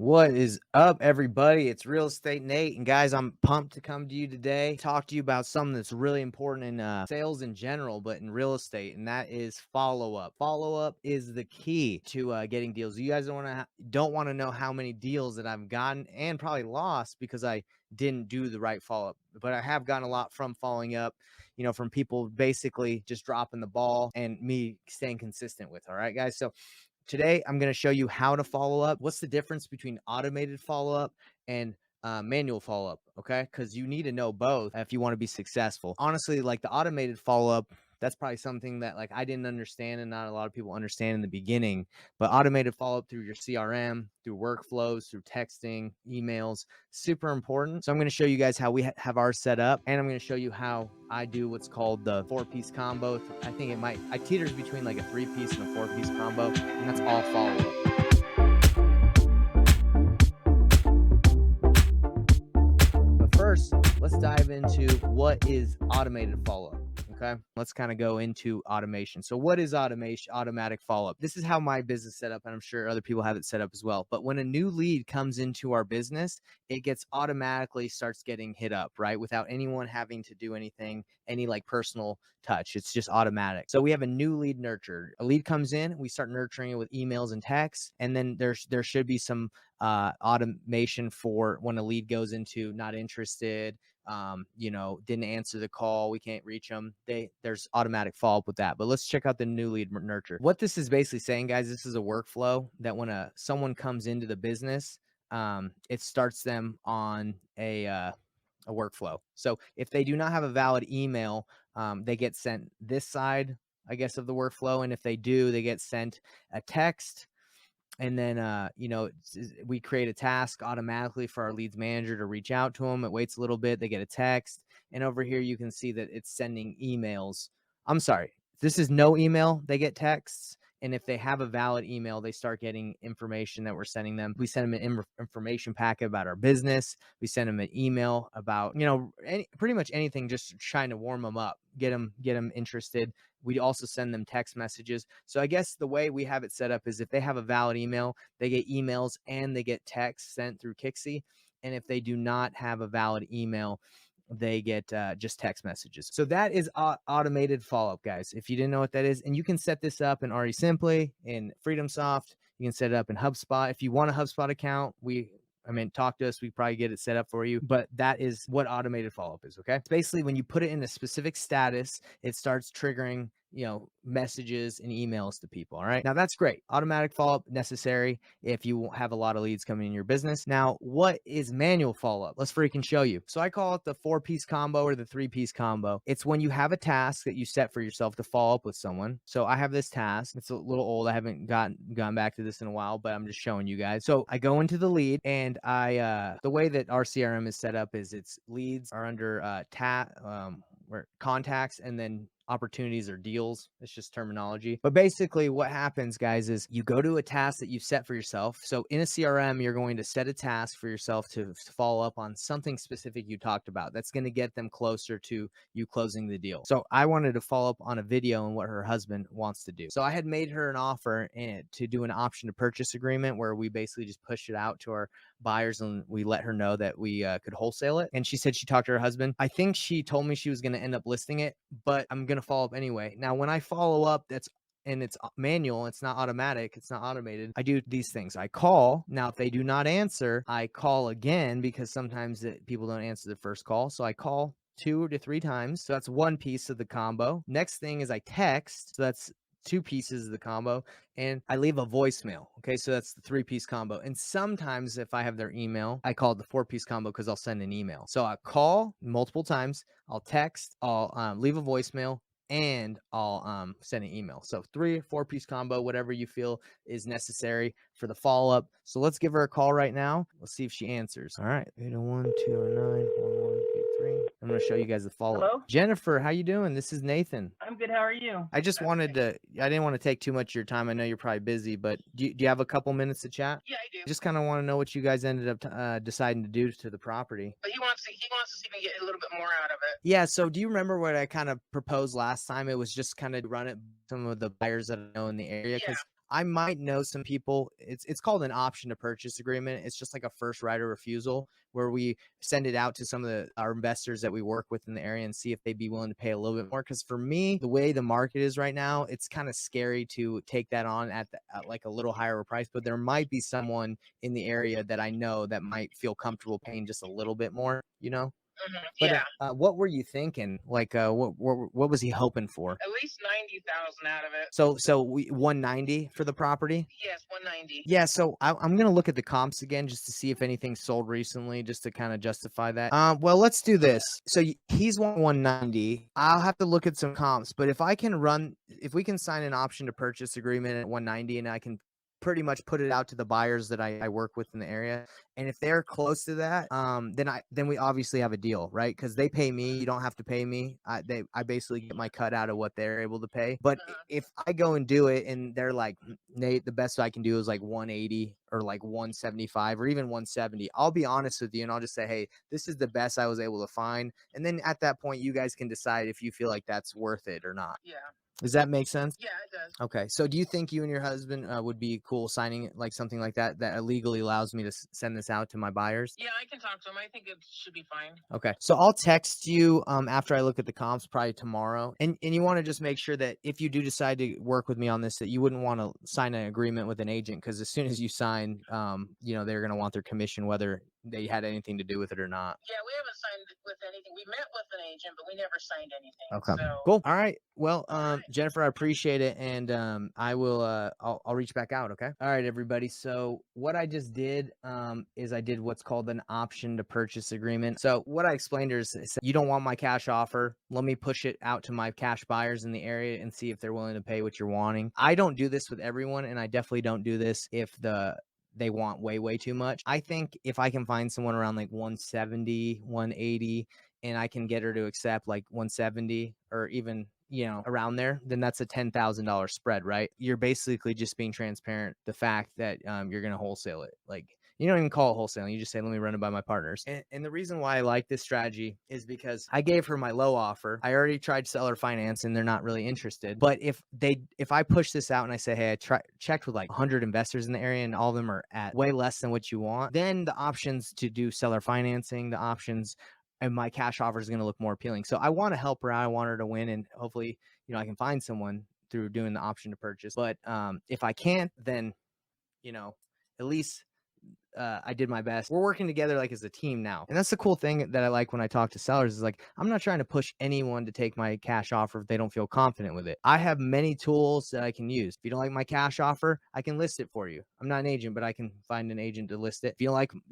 What is up, everybody? It's Real Estate Nate, and guys, I'm pumped to come to you today, talk to you about something that's really important in sales in general, but in real estate, and that is follow up. Follow up is the key to getting deals. You guys don't want to know how many deals that I've gotten and probably lost because I didn't do the right follow up, but I have gotten a lot from following up. From people basically just dropping the ball and me staying consistent with. All right, guys. So today, I'm going to show you how to follow up. What's the difference between automated follow up and manual follow up? Okay. Because you need to know both if you want to be successful. Honestly, like the automated follow up, that's probably something that like I didn't understand and not a lot of people understand in the beginning. But automated follow up through your CRM, through workflows, through texting, emails, super important. So I'm going to show you guys how we have ours set up, and I'm going to show you how I do what's called the 4-piece combo. I think I teeters between like a 3-piece and a 4-piece combo, and that's all follow up. But first, let's dive into what is automated follow up. Okay, let's kind of go into automation. So what is automation? Automatic follow-up. This is how my business set up, and I'm sure other people have it set up as well. But when a new lead comes into our business, it gets automatically starts getting hit up, right? Without anyone having to do anything, any like personal touch. It's just automatic. So we have a new lead nurtured. A lead comes in, we start nurturing it with emails and texts, and then there should be some automation for when a lead goes into not interested, didn't answer the call, we can't reach them. There's automatic follow-up with that. But let's check out the new lead nurture. What this is basically saying, guys, this is a workflow that when someone comes into the business, it starts them on a workflow. So if they do not have a valid email, they get sent this side, I guess, of the workflow. And if they do, they get sent a text. And then, we create a task automatically for our leads manager to reach out to them. It waits a little bit. They get a text. And over here, you can see that it's sending emails. I'm sorry. If this is no email, they get texts. And if they have a valid email, they start getting information that we're sending them. We send them an information packet about our business. We send them an email about, pretty much anything, just trying to warm them up, get them interested. We also send them text messages. So I guess the way we have it set up is if they have a valid email, they get emails and they get texts sent through Kixie. And if they do not have a valid email, they get just text messages. So that is automated follow-up, guys. If you didn't know what that is, and you can set this up in RE Simply, in FreedomSoft. You can set it up in HubSpot. If you want a HubSpot account, talk to us. We probably get it set up for you. But that is what automated follow-up is, okay? It's basically when you put it in a specific status, it starts triggering, messages and emails to people, all right? Now, that's great. Automatic follow-up necessary if you have a lot of leads coming in your business. Now, what is manual follow-up? Let's freaking show you. So I call it the 4-piece combo or the 3-piece combo. It's when you have a task that you set for yourself to follow up with someone. So I have this task. It's a little old. I haven't gone back to this in a while, but I'm just showing you guys. So I go into the lead, and the way that our CRM is set up is it's leads are under where contacts, and then opportunities or deals. It's just terminology. But basically what happens, guys, is you go to a task that you've set for yourself. So in a CRM, you're going to set a task for yourself to follow up on something specific you talked about. That's going to get them closer to you closing the deal. So I wanted to follow up on a video and what her husband wants to do. So I had made her an offer to do an option to purchase agreement where we basically just push it out to our buyers and we let her know that we could wholesale it. And she said she talked to her husband. I think she told me she was going to end up listing it, but I'm going to follow up anyway. Now, when I follow up, it's manual. It's not automatic. It's not automated. I do these things. I call. Now, if they do not answer, I call again because sometimes people don't answer the first call. So I call 2 to 3 times. So that's one piece of the combo. Next thing is I text. So that's 2 pieces of the combo, and I leave a voicemail. Okay, so that's the 3-piece combo. And sometimes if I have their email, I call it the 4-piece combo because I'll send an email. So I call multiple times, I'll text, I'll leave a voicemail, and I'll send an email. So 3 or 4-piece combo, whatever you feel is necessary for the follow-up. So let's give her a call right now. Let's see if she answers. All right, 801-209-1183. I'm going to show you guys the follow-up. Hello? Jennifer, how you doing? This is Nathan. I'm good. How are you? I didn't want to take too much of your time. I know you're probably busy, but do you have a couple minutes to chat? Yeah, I do. Just kind of want to know what you guys ended up deciding to do to the property. But he wants to see if he can get a little bit more out of it. Yeah. So do you remember what I kind of proposed last time? It was just kind of run it some of the buyers that I know in the area. Yeah. Cause I might know some people. It's called an option to purchase agreement. It's just like a first right of refusal where we send it out to some of our investors that we work with in the area and see if they'd be willing to pay a little bit more. Because for me, the way the market is right now, it's kind of scary to take that on at like a little higher price. But there might be someone in the area that I know that might feel comfortable paying just a little bit more, you know? But Yeah, what were you thinking? Like, what was he hoping for? at least 90,000 out of it. So we 190 for the property. Yes, 190. Yeah, so I'm gonna look at the comps again just to see if anything sold recently, just to kind of justify that. Well, let's do this. So he's 190. I'll have to look at some comps, but if we can sign an option to purchase agreement at 190, and I can pretty much put it out to the buyers that I work with in the area, and if they're close to that, then we obviously have a deal, right? Because they pay me, you don't have to pay me. I basically get my cut out of what they're able to pay. But if I go and do it and they're like, Nate, the best I can do is like 180 or like 175 or even 170, I'll be honest with you and I'll just say, hey, this is the best I was able to find. And then at that point, you guys can decide if you feel like that's worth it or not. Yeah. Does that make sense? Yeah, it does. Okay. So do you think you and your husband would be cool signing like something like that legally allows me to send this out to my buyers? Yeah, I can talk to him. I think it should be fine. Okay. So I'll text you after I look at the comps probably tomorrow. And you want to just make sure that if you do decide to work with me on this, that you wouldn't want to sign an agreement with an agent, because as soon as you sign, they're going to want their commission whether they had anything to do with it or not. Yeah, we haven't signed with anything. We met with an agent, but we never signed anything. Okay. So Cool. All right. Well, Jennifer, I appreciate it. And I will I'll reach back out. Okay. All right, everybody. So what I just did is I did what's called an option to purchase agreement. So what I explained is you don't want my cash offer. Let me push it out to my cash buyers in the area and see if they're willing to pay what you're wanting. I don't do this with everyone, and I definitely don't do this if they want way too much. I think if I can find someone around like 170, 180, and I can get her to accept like 170 or even, around there, then that's a $10,000 spread, right? You're basically just being transparent. The fact that you're going to wholesale it. Like, you don't even call it wholesaling. You just say, let me run it by my partners. And the reason why I like this strategy is because I gave her my low offer. I already tried seller finance and they're not really interested. But if I push this out and I say, hey, I checked with like 100 investors in the area and all of them are at way less than what you want, then the options to do seller financing, the options and my cash offer is going to look more appealing. So I want to help her out. I want her to win. And hopefully, I can find someone through doing the option to purchase. But if I can't, then, at least I did my best. We're working together like as a team now. And that's the cool thing that I like when I talk to sellers is like, I'm not trying to push anyone to take my cash offer if they don't feel confident with it. I have many tools that I can use. If you don't like my cash offer, I can list it for you. I'm not an agent, but I can find an agent to list it. If you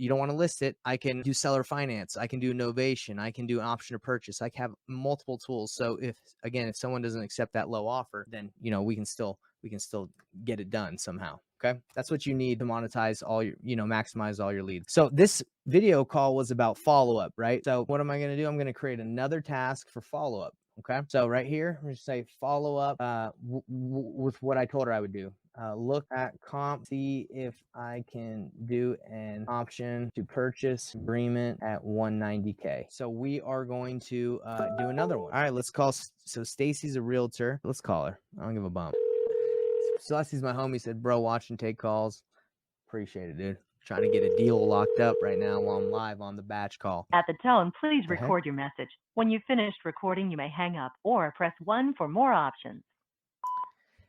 don't want to list it, I can do seller finance. I can do novation. I can do an option to purchase. I have multiple tools. So if someone doesn't accept that low offer, then, we can still get it done somehow. Okay. That's what you need to monetize all your, maximize all your leads. So this video call was about follow-up, right? So what am I going to do? I'm going to create another task for follow-up. Okay. So right here, I'm going to say follow up with what I told her I would do. Look at comp, see if I can do an option to purchase agreement at 190K. So we are going to do another one. All right, let's call. So Stacy's a realtor. Let's call her. I don't give a bump. Celeste's my homie, said, bro, watch and take calls. Appreciate it, dude. Trying to get a deal locked up right now while I'm live on the batch call. At the tone, please record your message. When you've finished recording, you may hang up or press 1 for more options.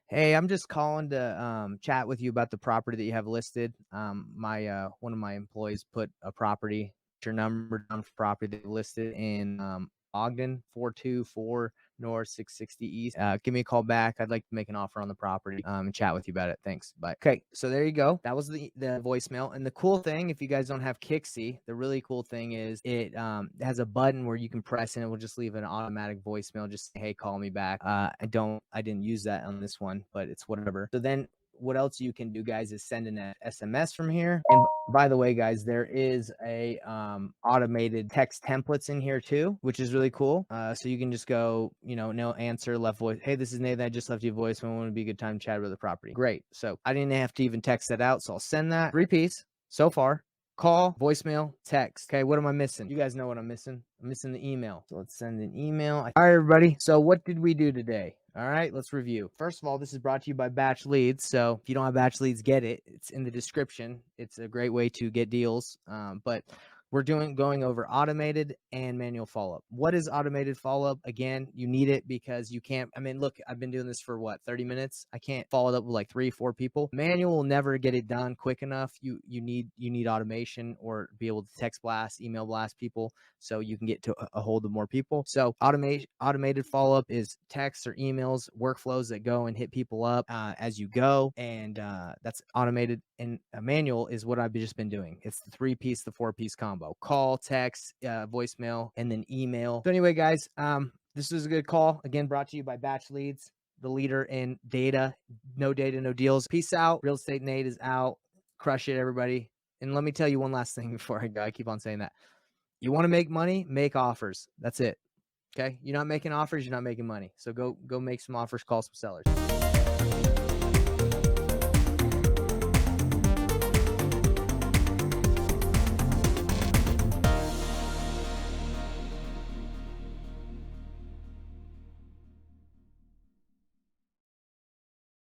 Hey, I'm just calling to chat with you about the property that you have listed. My one of my employees put a property, your number down for property that listed in Ogden, 424 North 660 East. Give me a call back. I'd like to make an offer on the property and chat with you about it. Thanks. Bye. Okay, so there you go. That was the voicemail. And the cool thing, if you guys don't have Kixie, the really cool thing is it has a button where you can press and it will just leave an automatic voicemail. Just say, hey, call me back. I didn't use that on this one, but it's whatever. So then what else you can do, guys, is send an SMS from here. And by the way, guys, there is a automated text templates in here too, which is really cool. So you can just go, no answer, left voice. Hey, this is Nathan. I just left you a voice. When would be a good time to chat about the property? Great. So I didn't have to even text that out. So I'll send that. 3 piece so far. call, voicemail, text. Okay, what am I missing? You guys know what I'm missing. I'm missing the email. So let's send an email. All right, everybody. So what did we do today? All right, let's review. First of all, this is brought to you by BatchLeads. So if you don't have BatchLeads, get it. It's in the description. It's a great way to get deals. But we're going over automated and manual follow-up. What is automated follow-up? Again, you need it because you can't, I mean, look, I've been doing this for what, 30 minutes? I can't follow it up with like 3-4 people. Manual will never get it done quick enough. You need automation or be able to text blast, email blast people so you can get to a hold of more people. So automated follow-up is texts or emails, workflows that go and hit people up as you go. And that's automated. And a manual is what I've just been doing. It's the 3-piece, the 4-piece combo: call, text, voicemail, and then email. So anyway, guys, this was a good call. Again, brought to you by BatchLeads, the leader in data. No data, no deals. Peace out. Real Estate Nate is out. Crush it, everybody. And let me tell you one last thing before I go. I keep on saying that. You want to make money? Make offers. That's it. Okay? You're not making offers, you're not making money. So go make some offers, call some sellers.